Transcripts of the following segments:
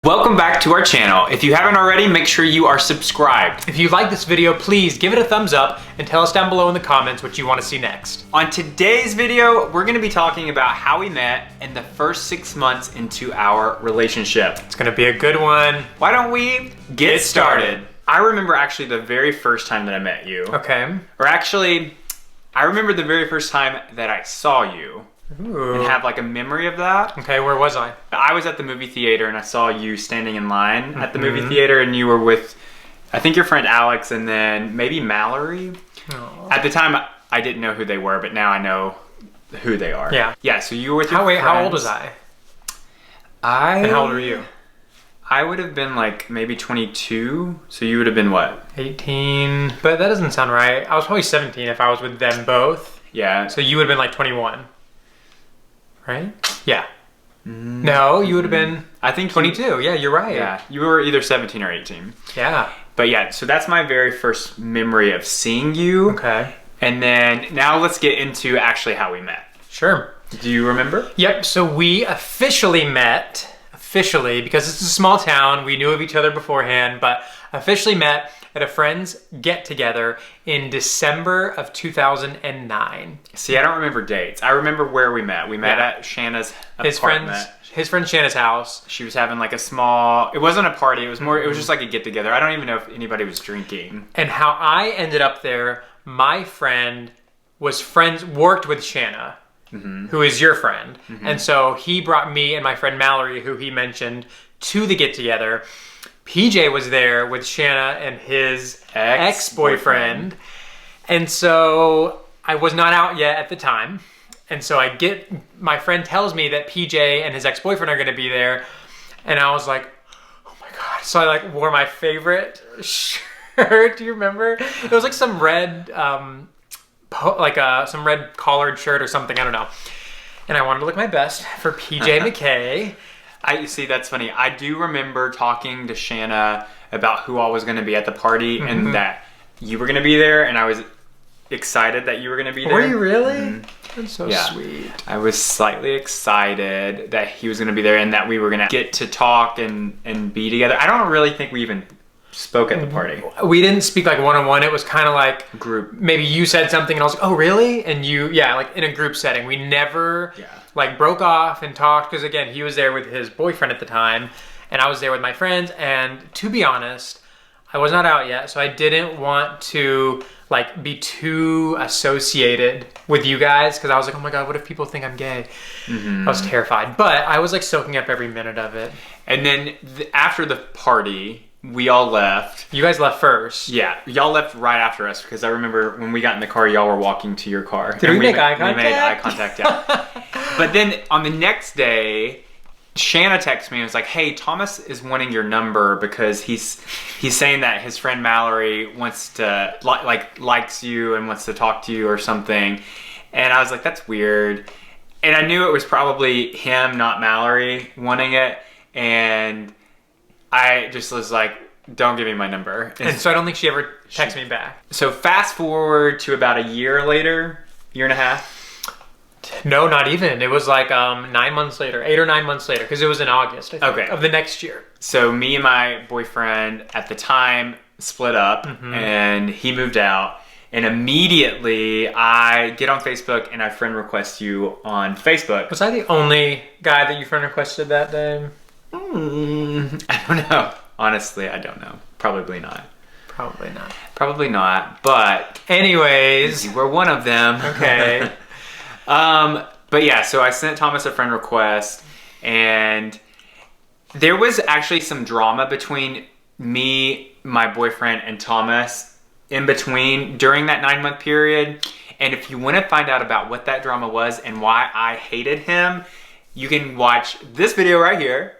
Welcome back to our channel. If you haven't already, make sure you are subscribed. If you like this video, please give it a thumbs up and tell us down below in the comments what you want to see next. On today's video, we're gonna be talking about how we met in the first 6 months into our relationship. It's gonna be a good one. Why don't we get started? I remember actually the very first time that I met you. Okay. Or actually, I remember the very first time that I saw you. Ooh. And have like a memory of that. Okay, where was I? I was at the movie theater and I saw you standing in line at the movie theater, and you were with, I think, your friend Alex and then maybe Mallory. Aww. At the time, I didn't know who they were, but now I know who they are. Yeah. Yeah, so you were with your friends. How old was I? And how old were you? I would have been like maybe 22, so you would have been what? 18, but that doesn't sound right. I was probably 17 if I was with them both. Yeah. So you would have been like 21. Right? Yeah. No, you would have been, I think 22. Yeah, you're right. Yeah, you were either 17 or 18. Yeah. But yeah, so that's my very first memory of seeing you. Okay. And then now let's get into actually how we met. Sure. Do you remember? Yep, so we officially met, because it's a small town, we knew of each other beforehand, but officially met at a friend's get-together in December of 2009. See, I don't remember dates. I remember where we met. We met at Shanna's apartment. His friend Shanna's house. She was having like a small, it wasn't a party, it was more, it was just like a get-together. I don't even know if anybody was drinking. And how I ended up there, my friend worked with Shanna, who is your friend. And so he brought me and my friend Mallory, who he mentioned, to the get-together. PJ was there with Shanna and his ex-boyfriend. And so I was not out yet at the time. And so my friend tells me that PJ and his ex-boyfriend are gonna be there. And I was like, oh my God. So I like wore my favorite shirt. Do you remember? It was like some red, some red collared shirt or something, I don't know. And I wanted to look my best for PJ McKay. See, that's funny. I do remember talking to Shanna about who all was going to be at the party and that you were going to be there, and I was excited that you were going to be there. Were you really? That's so sweet. I was slightly excited that he was going to be there and that we were going to get to talk and be together. I don't really think we even spoke at the party. We didn't speak like one-on-one. It was kind of like group. Maybe you said something and I was like, oh really? And you, like in a group setting. We never like broke off and talked, because again, he was there with his boyfriend at the time and I was there with my friends, and to be honest, I was not out yet, so I didn't want to like be too associated with you guys, because I was like, oh my God, what if people think I'm gay? I was terrified, but I was like soaking up every minute of it. And then after the party, we all left. You guys left first. Yeah, y'all left right after us, because I remember when we got in the car, y'all were walking to your car. Did we make eye contact? We made eye contact, yeah. But then on the next day, Shanna texted me and was like, hey, Thomas is wanting your number because he's saying that his friend Mallory wants to, likes you and wants to talk to you or something. And I was like, that's weird. And I knew it was probably him, not Mallory, wanting it. And I just was like, don't give me my number. And so I don't think she ever texted me back. So fast forward to about a year later, year and a half. No, not even. It was like 9 months later, 8 or 9 months later, because it was in August, I think, of the next year. So me and my boyfriend at the time split up, and he moved out. And immediately I get on Facebook and I friend request you on Facebook. Was I the only guy that you friend requested that day? I don't know. Honestly, I don't know. Probably not. Probably not. Probably not. But anyways, you were one of them. Okay. But yeah, so I sent Thomas a friend request, and there was actually some drama between me, my boyfriend, and Thomas in between during that 9-month period. And if you want to find out about what that drama was and why I hated him, you can watch this video right here.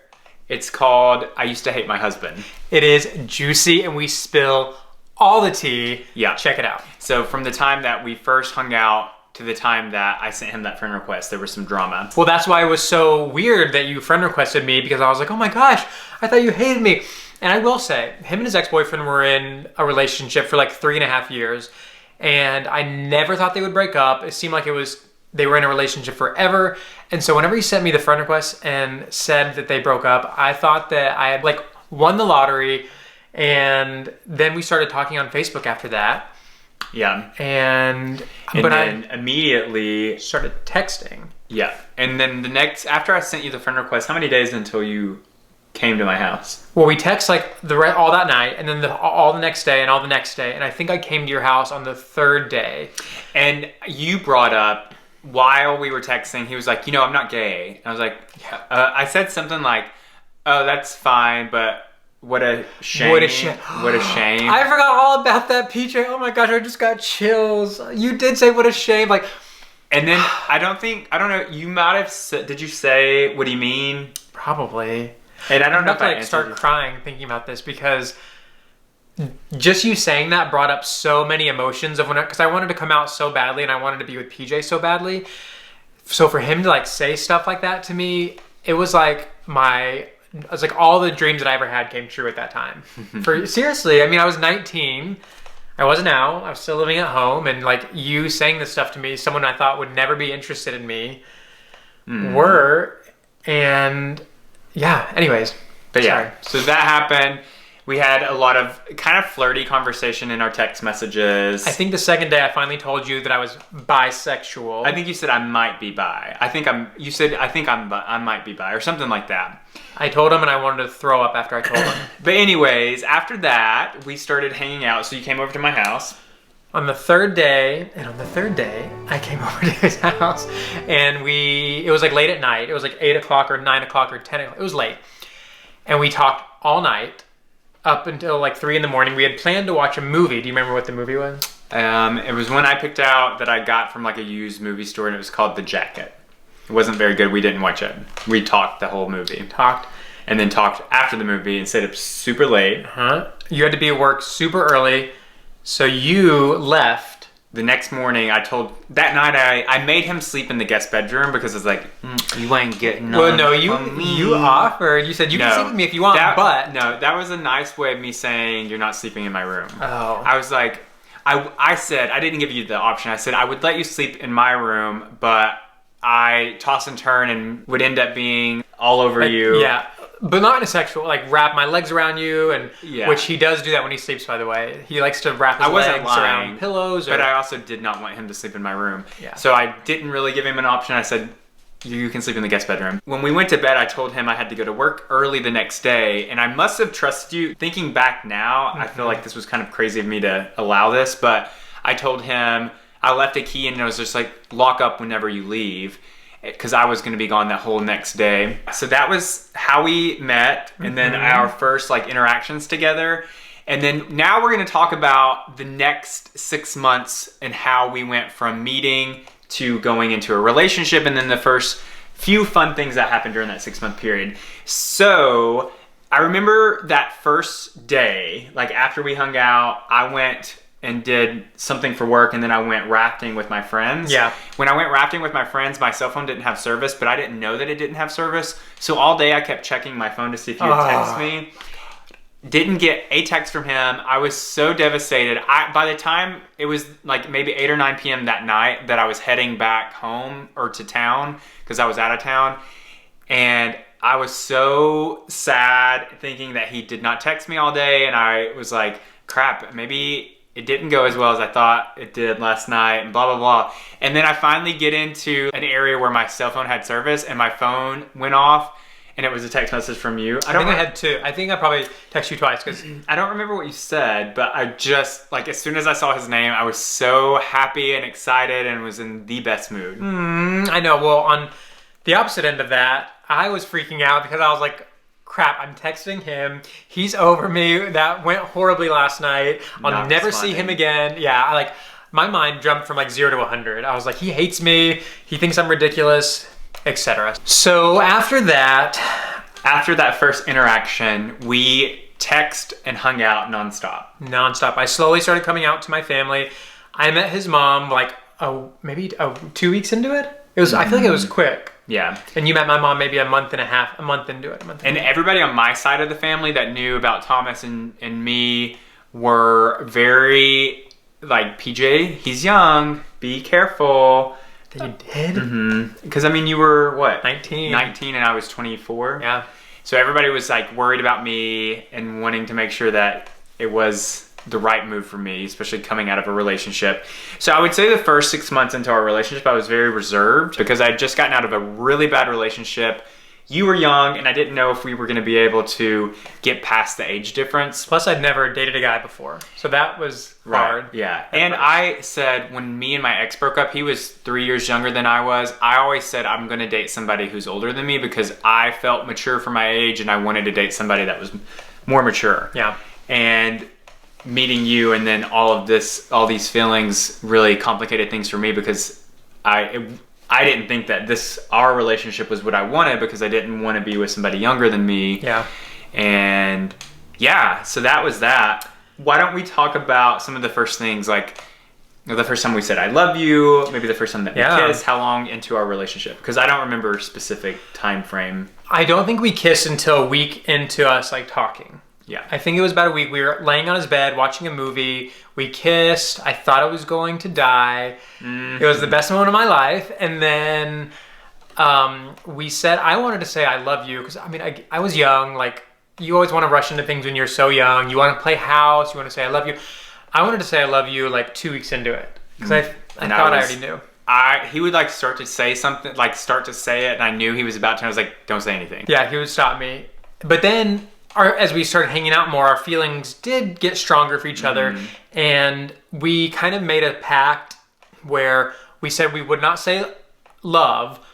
It's called I Used to Hate My Husband. It is juicy and we spill all the tea. Yeah. Check it out. So from the time that we first hung out to the time that I sent him that friend request, there was some drama. Well, that's why it was so weird that you friend requested me, because I was like, oh my gosh, I thought you hated me. And I will say, him and his ex-boyfriend were in a relationship for like 3.5 years, and I never thought they would break up. It seemed like it was they were in a relationship forever. And so whenever he sent me the friend request and said that they broke up, I thought that I had like won the lottery. And then we started talking on Facebook after that. Yeah. And then immediately started texting. Yeah. And then after I sent you the friend request, how many days until you came to my house? Well, we text like all that night, and then all the next day, and all the next day, and I think I came to your house on the third day. And you brought up, while we were texting, he was like, I'm not gay. And I was like, I said something like, oh, that's fine, but what a shame. What a shame. What a shame. I forgot all about that, PJ. Oh my gosh, I just got chills. You did say what a shame. Like, and then I don't know, you might have said, did you say, what do you mean? Probably. And I don't know if I start crying thinking about this, because just you saying that brought up so many emotions because I wanted to come out so badly and I wanted to be with PJ so badly. So for him to like say stuff like that to me, it was like all the dreams that I ever had came true at that time. Seriously, I mean, I was 19. I wasn't out. I was still living at home, and like you saying this stuff to me, someone I thought would never be interested in me, and yeah. Anyways, but yeah. So that happened. We had a lot of kind of flirty conversation in our text messages. I think the second day I finally told you that I was bisexual. I think you said I might be bi. You said I might be bi or something like that. I told him and I wanted to throw up after I told him. But anyways, after that, we started hanging out. So you came over to my house. On the third day, I came over to his house, and it was like late at night. It was like 8 o'clock or 9 o'clock or 10 o'clock. It was late. And we talked all night up until like 3 in the morning. We had planned to watch a movie. Do you remember what the movie was? It was one I picked out that I got from like a used movie store, and it was called The Jacket. It wasn't very good. We didn't watch it. We talked the whole movie. And then talked after the movie and stayed up super late. You had to be at work super early, so you left. The next morning, that night I made him sleep in the guest bedroom because it's like, you ain't getting none. Well, no, you offered. You said you can sleep with me if you want, but no, that was a nice way of me saying you're not sleeping in my room. Oh, I was like, I said I didn't give you the option. I said I would let you sleep in my room, but I toss and turn and would end up being all over you. Yeah. But not in a sexual, like wrap my legs around you, and which he does do that when he sleeps, by the way. He likes to wrap his legs around pillows. But I also did not want him to sleep in my room. Yeah. So I didn't really give him an option. I said, you can sleep in the guest bedroom. When we went to bed, I told him I had to go to work early the next day, and I must have trusted you. Thinking back now, I feel like this was kind of crazy of me to allow this, but I told him I left a key and it was just like, lock up whenever you leave, because I was going to be gone that whole next day. So that was how we met, and then our first like interactions together. And then now we're going to talk about the next 6 months and how we went from meeting to going into a relationship, and then the first few fun things that happened during that 6-month period. So I remember that first day, like after we hung out, I went and did something for work, and then I went rafting with my friends. Yeah. When I went rafting with my friends, my cell phone didn't have service, but I didn't know that it didn't have service. So all day I kept checking my phone to see if you had texted me. Didn't get a text from him. I was so devastated. By the time it was like maybe 8 or 9 p.m. that night that I was heading back home or to town, because I was out of town, and I was so sad thinking that he did not text me all day, and I was like, crap, maybe it didn't go as well as I thought it did last night, and blah, blah, blah. And then I finally get into an area where my cell phone had service, and my phone went off, and it was a text message from you. I think I had 2. I think I probably texted you twice, because I don't remember what you said, but I just, like, as soon as I saw his name, I was so happy and excited and was in the best mood. I know. Well, on the opposite end of that, I was freaking out because I was like, crap, I'm texting him. He's over me. That went horribly last night. I'll never see him again. Yeah, my mind jumped from like 0 to 100. I was like, he hates me. He thinks I'm ridiculous, etc. So after that first interaction, we text and hung out nonstop. I slowly started coming out to my family. I met his mom like maybe 2 weeks into it. It was. I feel like it was quick. Yeah. And you met my mom maybe a month into it. And everybody on my side of the family that knew about Thomas and me were very like, PJ, he's young, be careful. That you did? Because, I mean, you were, what? 19. 19 and I was 24. Yeah. So everybody was, like, worried about me and wanting to make sure that it was the right move for me, especially coming out of a relationship. So I would say the first 6 months into our relationship, I was very reserved because I had just gotten out of a really bad relationship. You were young, and I didn't know if we were going to be able to get past the age difference. Plus, I'd never dated a guy before, so that was hard. Yeah. And I said, when me and my ex broke up, he was 3 years younger than I was. I always said, I'm going to date somebody who's older than me because I felt mature for my age, and I wanted to date somebody that was more mature. Yeah. And meeting you and then all these feelings really complicated things for me because I didn't think that our relationship was what I wanted because I didn't want to be with somebody younger than me. Yeah. And yeah, so that was that. Why don't we talk about some of the first things, like the first time we said I love you, maybe the first time that we kissed, how long into our relationship? Because I don't remember a specific time frame. I don't think we kissed until a week into us like talking. Yeah. I think it was about a week. We were laying on his bed watching a movie. We kissed. I thought I was going to die. It was the best moment of my life. And then we said, I wanted to say I love you because, I mean, I was young. Like, you always want to rush into things when you're so young. You want to play house. You want to say I love you. I wanted to say I love you like 2 weeks into it because I thought I already knew. He would like start to say something, like start to say it, and I knew he was about to. And I was like, don't say anything. Yeah, he would stop me. But then as we started hanging out more, our feelings did get stronger for each other. And we kind of made a pact where we said we would not say love,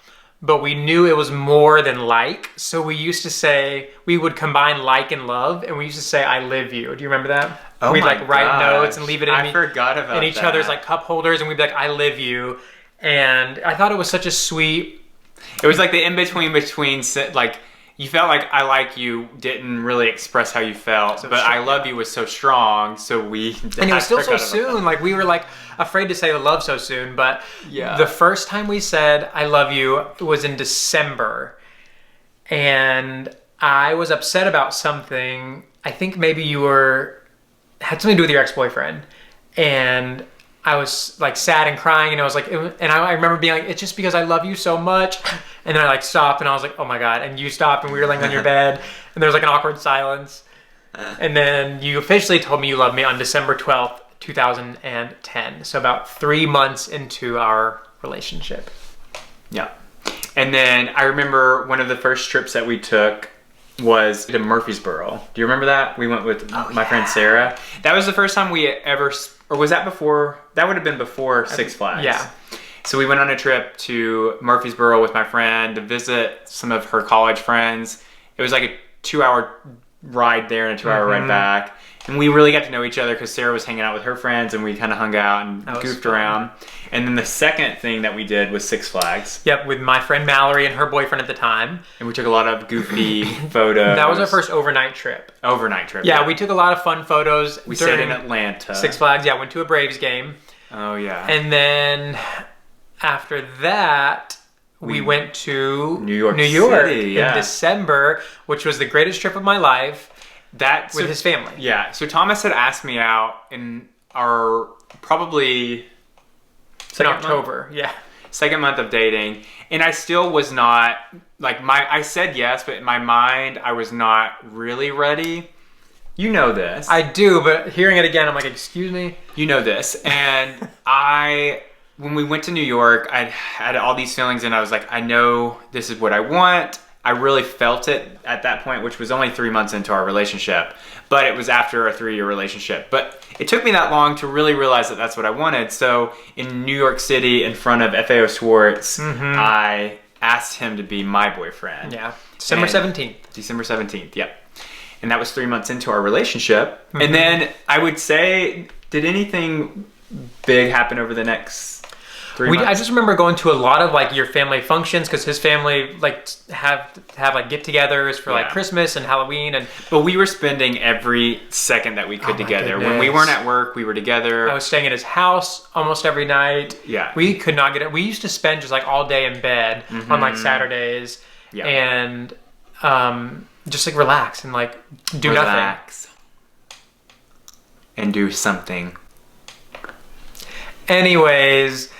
but we knew it was more than like. So we used to say, we would combine like and love, and we used to say, I live you. Do you remember that? Oh, we'd my like write gosh. notes and leave it I forgot about in each that. other's like cup holders, and we'd be like, I live you. And I thought it was such a sweet... It was like the in-between between, like, you felt like I like you didn't really express how you felt, but I love you was so strong, so we... And it was still so soon. Like, we were like afraid to say love so soon, but the first time we said I love you was in December, and I was upset about something. I think maybe you had something to do with your ex-boyfriend, and I was like sad and crying, and I was like, I remember being like, it's just because I love you so much. And then I like stopped, and I was like, oh my God. And you stopped, and we were laying on your bed, and there was like an awkward silence. And then you officially told me you loved me on December 12th, 2010. So about 3 months into our relationship. Yeah. And then I remember one of the first trips that we took was to Murfreesboro. Do you remember that? We went with my friend Sarah. That was the first time we ever, or was that before? That would have been before Six Flags. Yeah. So we went on a trip to Murfreesboro with my friend to visit some of her college friends. It was like a 2-hour ride there and a 2-hour ride back. And we really got to know each other because Sarah was hanging out with her friends, and we kind of hung out and goofed around. And then the second thing that we did was Six Flags. Yep, with my friend Mallory and her boyfriend at the time. And we took a lot of goofy photos. That was our first overnight trip. Yeah, we took a lot of fun photos. We stayed in Atlanta. Six Flags, went to a Braves game. Oh, yeah. And then after that, we went to New York City, in December, which was the greatest trip of my life. With his family. Yeah. So Thomas had asked me out in our probably October. Yeah. Second month of dating. And I still was not like I said yes, but in my mind I was not really ready. You know this. I do, but hearing it again, I'm like, excuse me? You know this. And when we went to New York, I had all these feelings, and I was like, I know this is what I want. I really felt it at that point, which was only 3 months into our relationship, but it was after a 3-year relationship. But it took me that long to really realize that that's what I wanted. So in New York City, in front of FAO Schwartz, I asked him to be my boyfriend. Yeah. December 17th. Yep. And that was 3 months into our relationship. And then I would say, did anything big happen over the next 3 months? I just remember going to a lot of like your family functions because his family like have like get-togethers for like Christmas and Halloween, but we were spending every second that we could together. When we weren't at work, we were together. I was staying at his house almost every night. Yeah, we could not get it. We used to spend just like all day in bed on like Saturdays, and just like relax and like do nothing and do something. Anyways.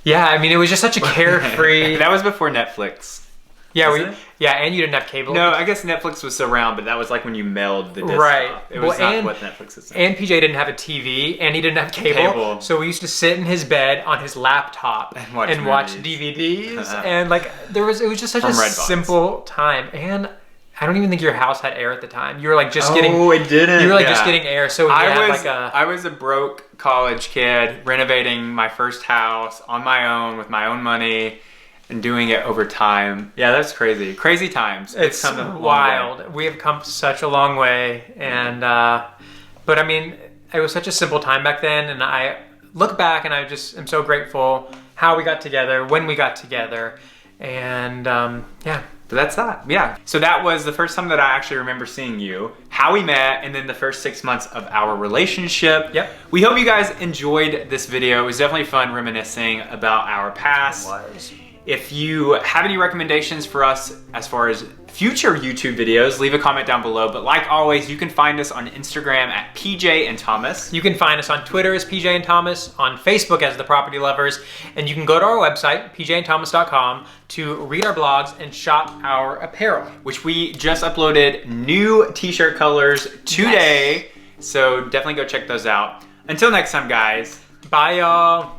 Yeah, I mean, it was just such a carefree. That was before Netflix. Yeah, Wasn't it? and you didn't have cable. No, I guess Netflix was still around, but that was like when you mailed the disc Right. off. It was Well, not what Netflix is now. And PJ didn't have a TV, and he didn't have cable. So we used to sit in his bed on his laptop and watch DVDs, and like it was just such a Redbox. simple time. And I don't even think your house had air at the time. You were like just getting. Oh, it didn't. You were like just getting air. So I was a broke college kid renovating my first house on my own with my own money. And doing it over time. Yeah, that's crazy. Crazy times. It's come a long wild. way. We have come such a long way. And, but I mean, it was such a simple time back then. And I look back and I just am so grateful how we got together, when we got together. And, yeah. But that's that. Yeah. So that was the first time that I actually remember seeing you, how we met, and then the first 6 months of our relationship. Yep. We hope you guys enjoyed this video. It was definitely fun reminiscing about our past. It was. If you have any recommendations for us as far as future YouTube videos, leave a comment down below. But like always, you can find us on Instagram at PJ and Thomas. You can find us on Twitter as PJ and Thomas, on Facebook as The Property Lovers, and you can go to our website, pjandthomas.com, to read our blogs and shop our apparel. Which we just uploaded new t-shirt colors today. Yes. So definitely go check those out. Until next time, guys. Bye, y'all.